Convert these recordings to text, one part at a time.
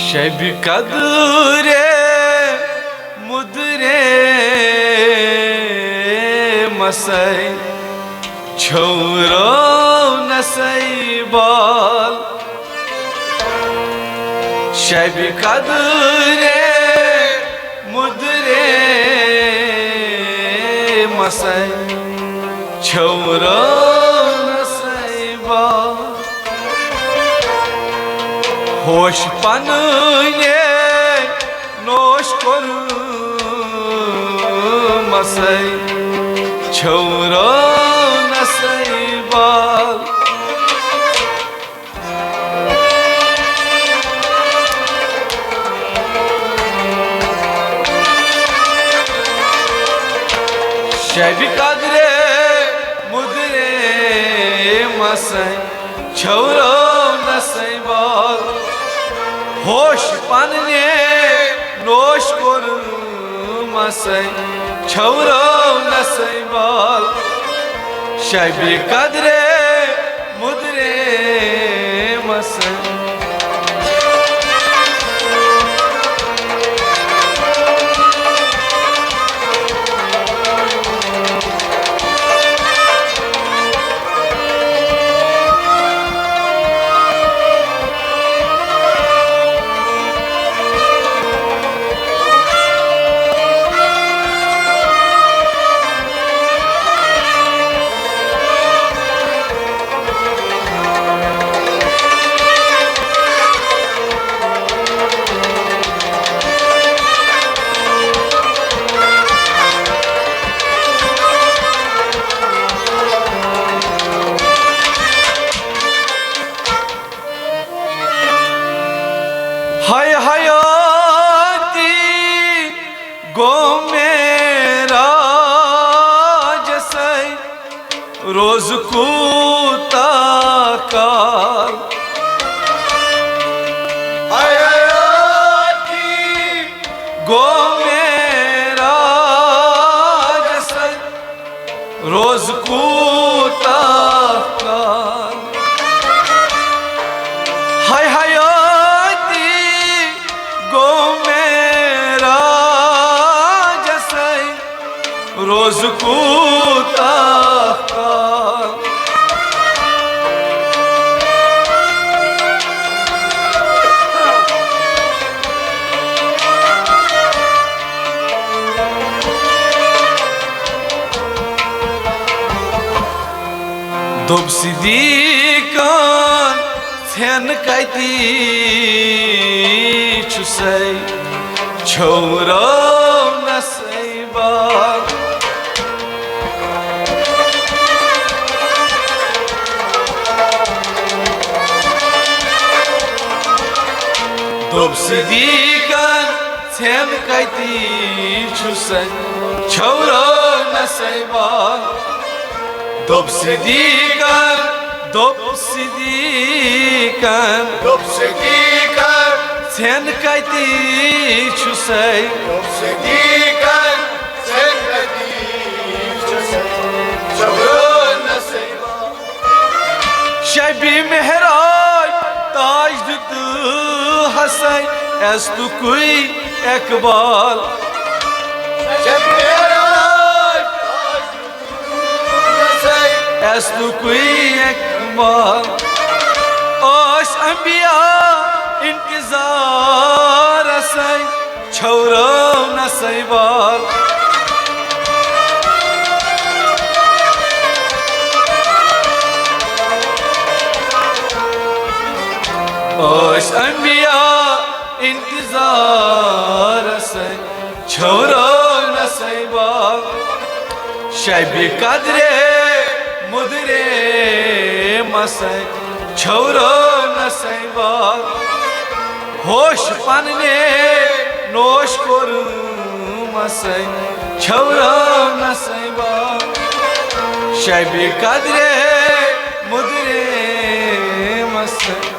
शब कदरे मुदरे मसई छोरो नसई बाल शब कदरे मुदरे मसई छोरो नसई बाल होश पनुने नोश करू मसई छोरो नसई बाल शब कदरे मुदरे मसई छोरो नसई बाल होश पन्ने नोश कर मसई छोरो नसई बाल शब कदरे मुदरे मसई हाय हयाती गो मेरा जसई रोज कूता काल हाय हयाती गो मेरा जसई रोज कूता काल हाय हयाती गो मेरा जसई रोज कूता काल दुब सिद्दीकन छेन कती छुसई छोरो नसई बाल दुब सिद्दीकन छेन कती छुसई छोरो नसई बाल दुब सिद्दीकन छेन कती छुसई शबी मेहराज ताज दुत हसई एस तु कोई इकबाल एस तु कोई इकबाल ओश अंबिया इंतजार असई छोरो नसई बाल ओश अंबिया इंतजार असई छोरो नसई बाल शब कदरे मुदरे मसई छोरो नसई बाल होश पन्ने नोश कर मसई छोरो नसई बाल शब कदरे मुदरे मसई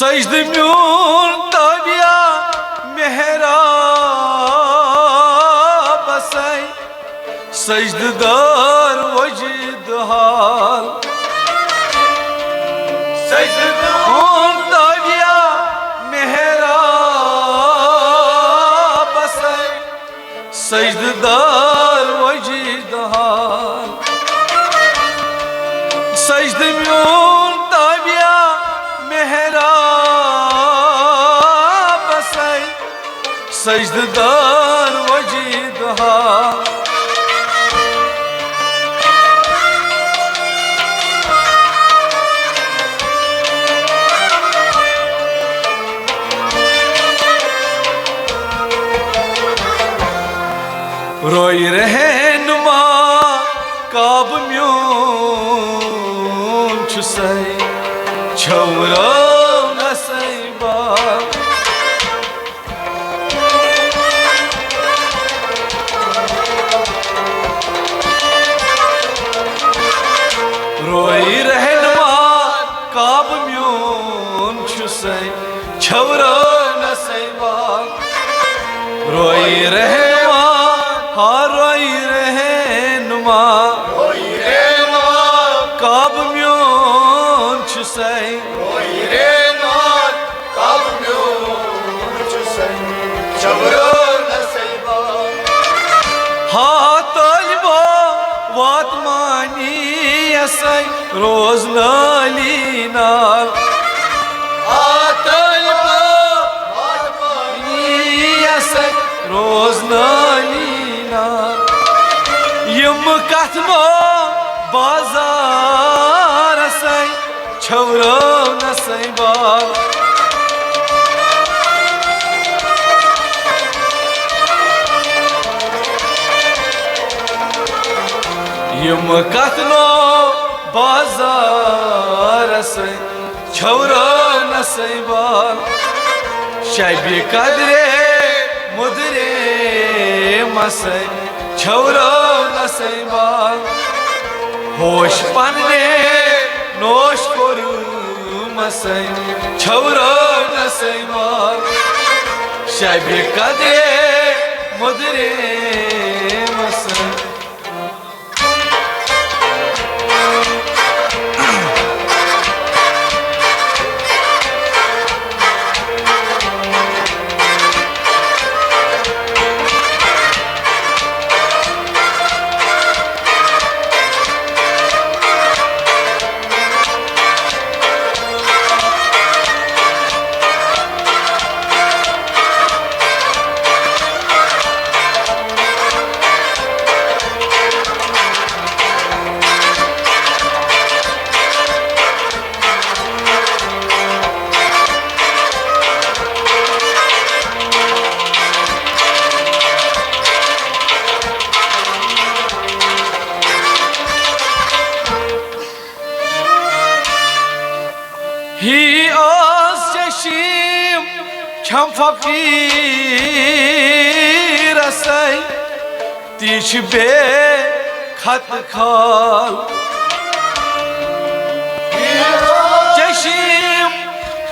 सजद म्यून ताबिया मेहराब सै सजददार वजद हाल सजद म्यून ताबिया मेहराब सै सजददार वजद हाल सजद म्यून ताबिया मेहराब सै सजददार वजद हाल रोई रहनुमा काब म्यून छुसै छौरा नसै बाल रोई रहनुमा काब म्यून छुसै छौरा नसै बाल रोई रहनुमा रोई रहनुमा काब म्यून छुसै हा तलबो वातमानी असै रोज नाली नाल रोज नाली यम कथमो बाजार सै छौरा नसै बाल यम कथनो बाजार सै छौरा नसै बाल शबी कदरे मुदरे मसै छौरा नसै बाल होश पन्ने नोश कोरु मसै छौरा नसै बाल शबी कदरे मुदरे मसै ही आस चशीम छम फकीर सै तीछ बे खत खाल चशीम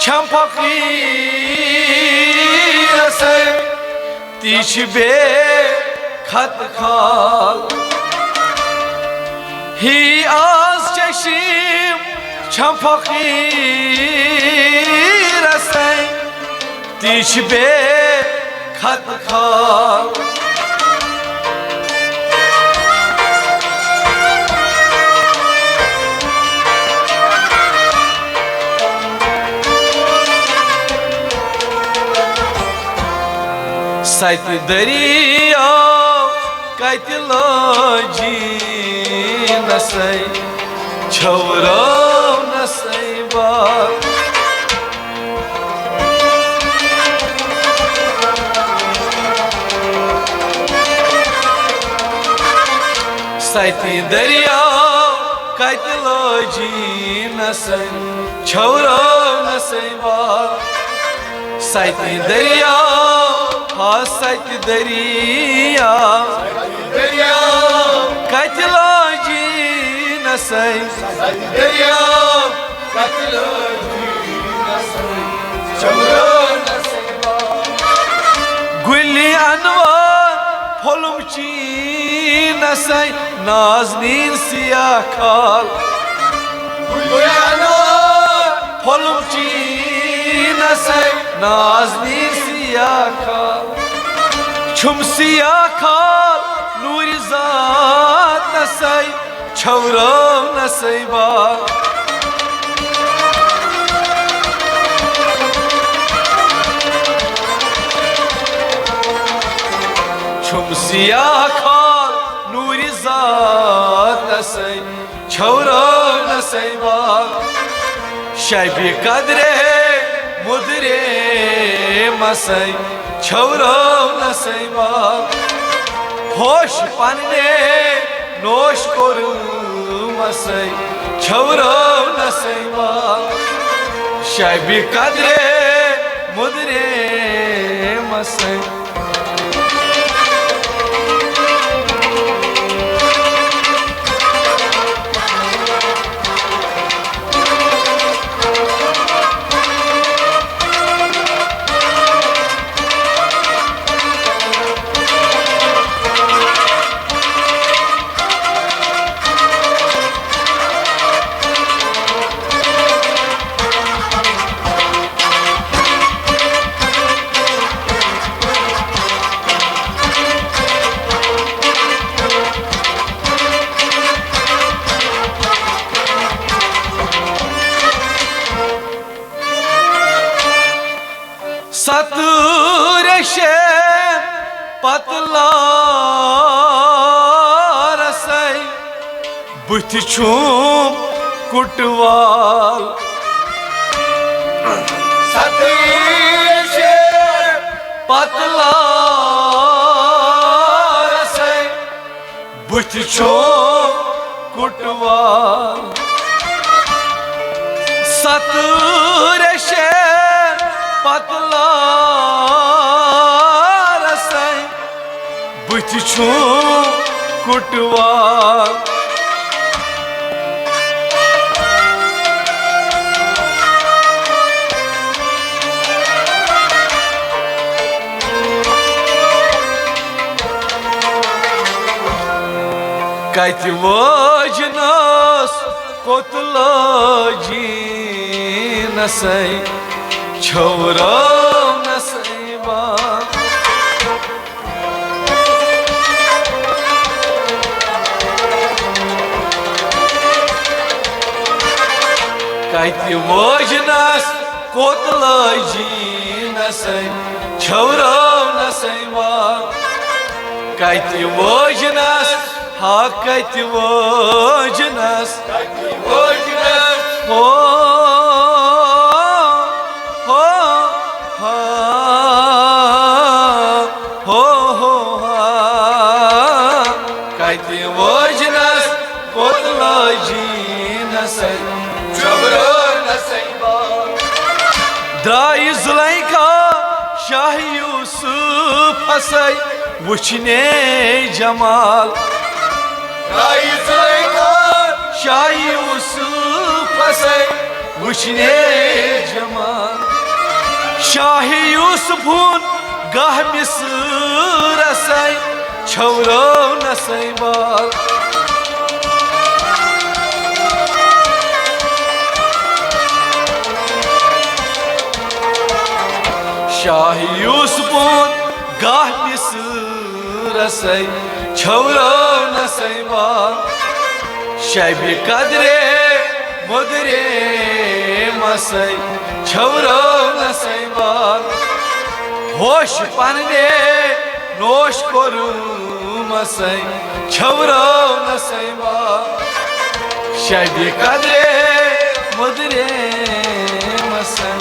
छम फकीर सै तीछ बे खत खाल ही आस चशीम छम फकीर सै तीछ बे खत खाल सत दरिया कत लाजी नसै छौरा नसै बाल सत दरिया कत लाजी नसै छौरा नसै बाल सत दरिया हा सत दरिया कत लाजी नसै दरिया कत लाजी नसै छवरो नसैबा गुली अनवर फुलमची नसै नाज़नीन सिया खाल गुली अनवर फुलमची नसै नाज़नीन सिया खाल छुम सिया खाल नूर ज़ात नसै छवरो नसैबा छुम सिया खाल नूर ज़ात नसै छवरो नसैबा शबी कदरे मुदरे मसै छवरो नसैबा होश पन्ने नोश कोरु मसै छवरो नसैबा शबी कदरे मुदरे मसै सतुरशे पतला रसै बुथ छूम कुटवाल सतुरशे पतला रसै बुथ छूम कुटवाल सतुरशे पतला रसै बुथ छूम कुटवाल कत वजनस कोतलाजी नसै छवरो नसैबा कत वजनस कोतलाजी नसै छवरो नसैबा कत वजनस हा कत वजनस हो कत वजनस कोतलाजी नसै छवरो नसैबा द्राय जुलैखा शाह यूसुफ हसै वुचने जमाल द्राय जुलैखा शाह यूसुफ हसै वुचने जमाल शाह यूसुफुन गाह मिस्र रसै छवरो नसैबा शाह यूसुफुन गाह मिस्र रसै छवरो नसैबा शबी कदरे मुदरे मसै छवरो नसैबा होश पन्ने नोश कोरु मसै छवरो नसैबा शबी कदरे मुदरे मसै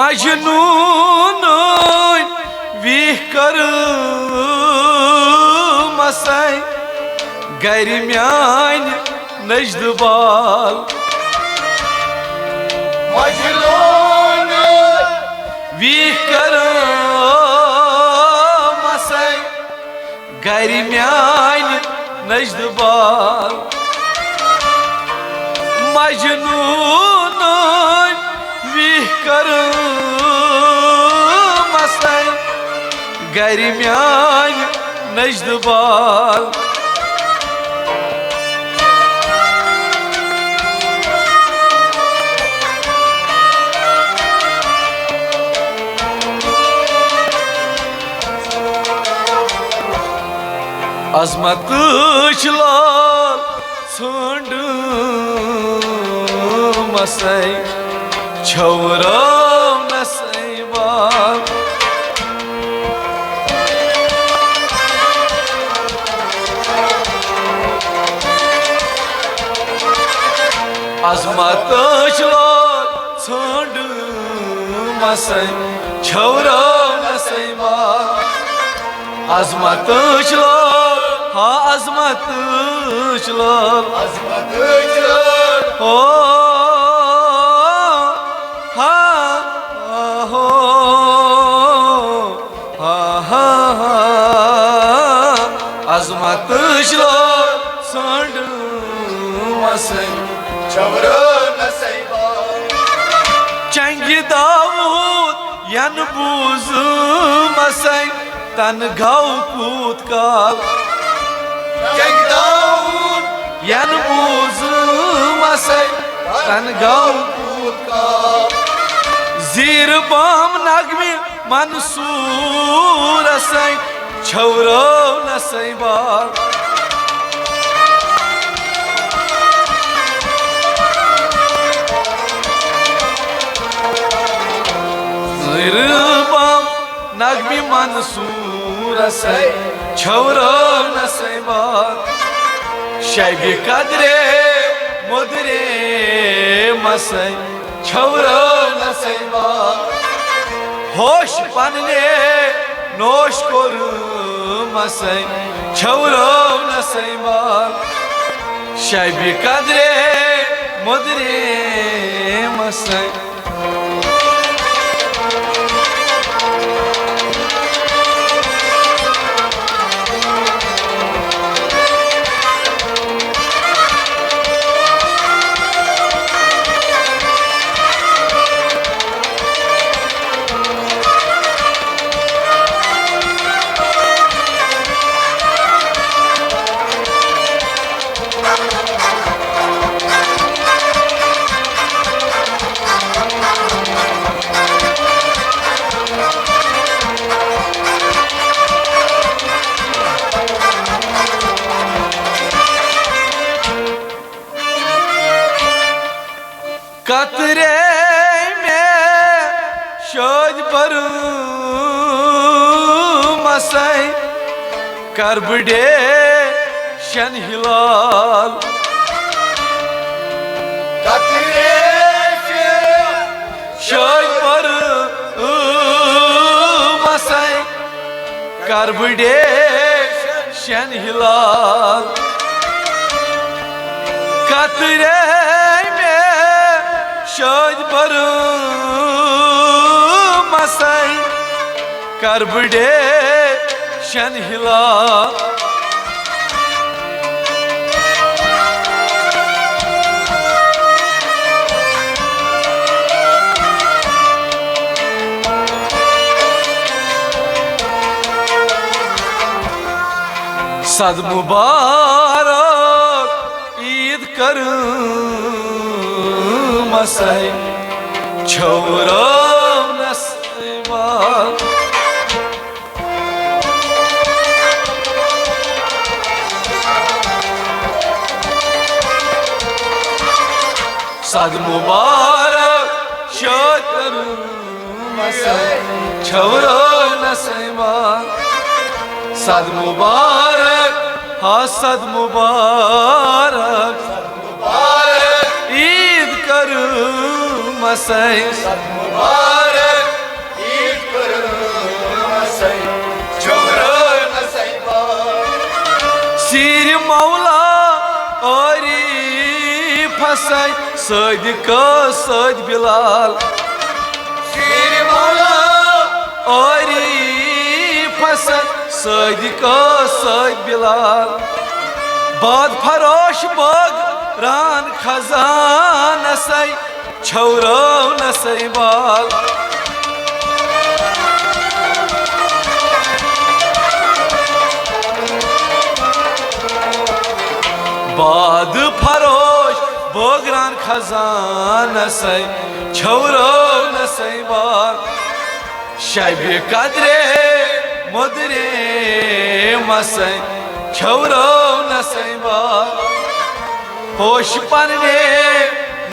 मजनून वीह कर मसाई गर म्यान नजद बाल मजनून वीह कर मसाई गर म्यान नजद बाल मजनून वीह कर मसाई गर म्यान नजद बाल अजमत लाल सँड मसाई छौरा नसै बाल अजमत लाल सँड मसाई छौरा नसै बाल अजमत लाल हा अजमत लाल ओ हा हो हा हा अजमत लाल सँड मसाई छौरा नसै बाल चंगी दाऊद यन बूज मसाई तन घाव कूद काल चंगी दाऊद यन बूज मसाई तन घाव कूद काल जीर बाम नगमी मंसूर सै छौरा नसै बाल जीर बाम नगमी मंसूर सै छौरा नसै बाल शैबी कदरे मुदरे मसाई छौरा नसै बाल होश पन्ने नोश कोर मसाई छौरा नसै बाल शैबी कदरे मुदरे मसाई कतरे में शोज पर मसाई करबडे शन हिलाल कतरे शोज पर मसाई करबडे शन हिलाल कतरे शोज पर मसाई करबडे शन हिलाल सद मुबारक ईद कर मसाई छौरा नसै बाल सद मुबारक शोकर मसाई छौरा नसै बाल सद मुबारक हा सद मुबारक ईद कर मसाई सद मुबारक पीर मौला औरी फसाई सदिक सद बिलाल पीर मौला औरी फसाई सदिक सद बिलाल बाद फरोश बग रान खजान सई छौरो नसई बाल बाद फरोश बोगरान खजान सई छौरो नसई बाल शबे कदरे मुदरे मसई छौरो नसई बाल होश पन्ने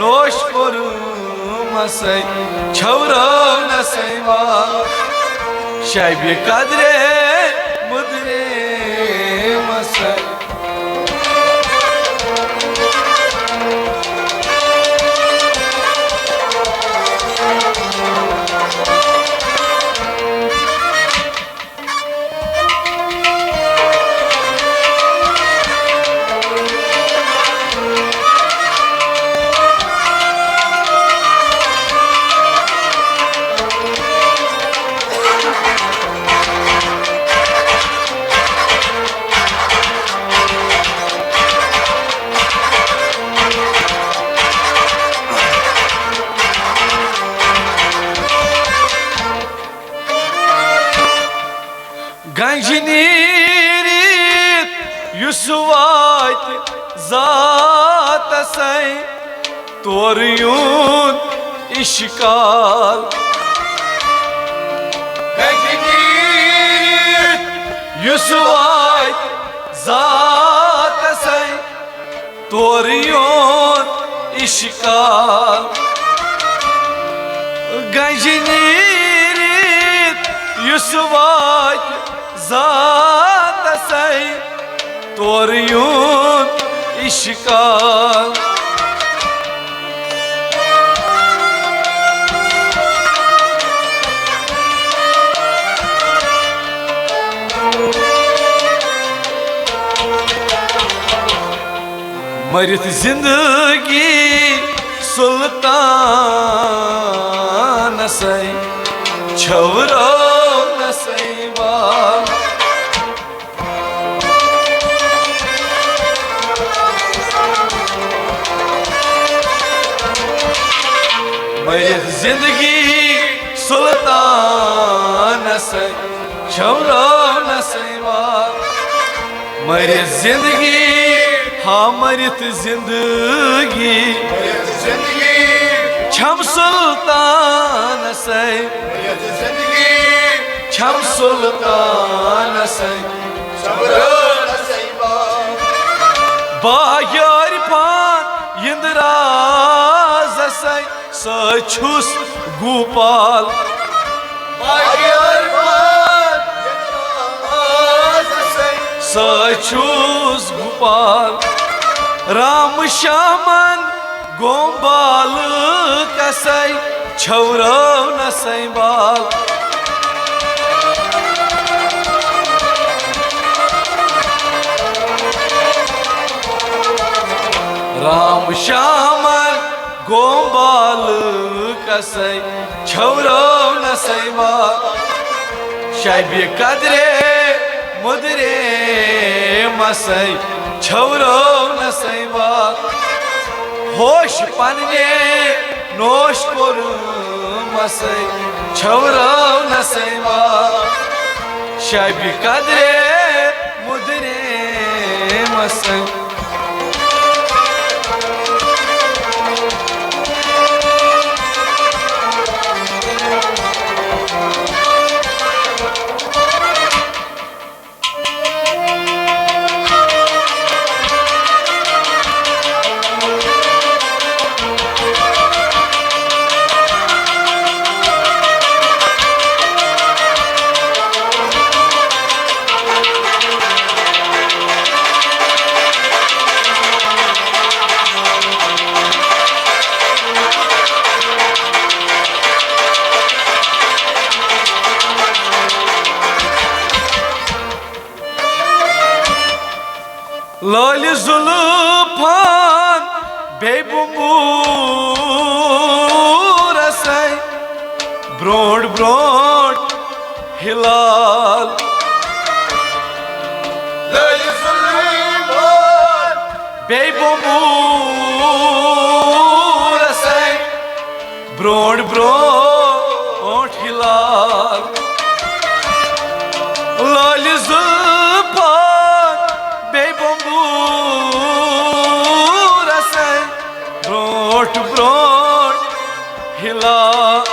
नोश कोरु मसई छौरो नसई बाल शबे कदरे मुदरे मसई गंजनीरित युसवात जात सै तोरियून इश्काल गंजनीरित युसवात जात सै तोरियून इश्काल गंजनीरित युसवात जात सै तोरियून इश्काल मरित जिंदगी सुल्तान सै छौरो नसई बाल मरित जिंदगी सुल्तान सै छौरो नसई बाल मरित जिंदगी हाँ मरित जिंदगी छम सुल्तान सै छम सुल्तान सै बाह्यार पान इंदराज सै सछुस गोपाल सछुस गोपाल राम श्यामन गोपाल कसै छौरो नसई बाल राम श्यामन गोपाल कसै छौरो नसई बाल शबे कदरे मुदरे मसई छौरो नसई बाल होश पन्ने नोश कोरु मसई छौरो नसई बाल शबे कदरे मुदरे मसई लाल जुल्फान बेबुंबूर सै ब्रोड ब्रोड हिलाल लाल जुल्फान बेबुंबूर सै ब्रोड ब्रोड हिलाल लाल जुल्फान बेबुंबूर सै ब्रोड ब्रोड हिलाल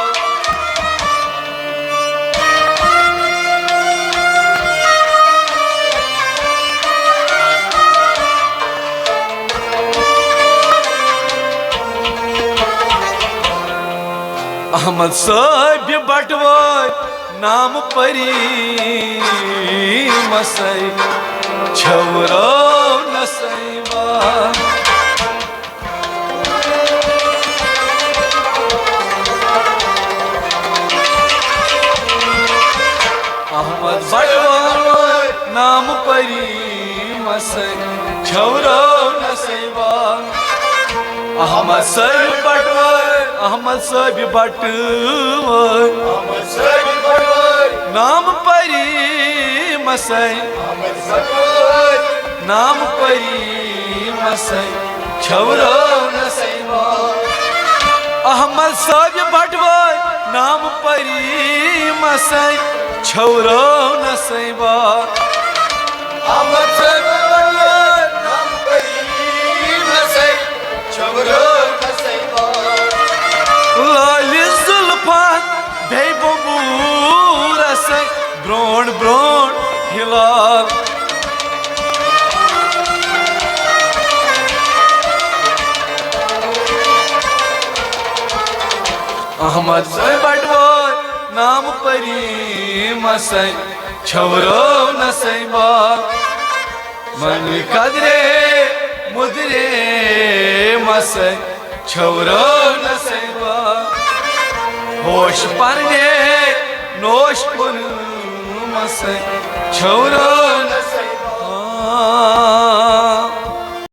अहमद साहब बटवाय नाम परी मसई छवरो नसैबा अहमद बटवाय नाम परी मसई छवरो नसैबा अहमद साहब बटवाय अहमद साहब बटवाय नाम परी मसई नाम परी मसई छवरो नसैबा अहमद साहब बटवाय नाम परी मसई छवरो नसैबा अहमद साहब बटवाय नाम परी मसई छवरो नसैबा लाल जुल्फान बेबुंबूर सै ब्रोड ब्रोड हिलाल अहमद साहब बटवाय नाम परी मसई छवरो नसैबा मन कदरे मुदरे मसई छवरो नसैबा होश परने नोश पुर मसई छवरो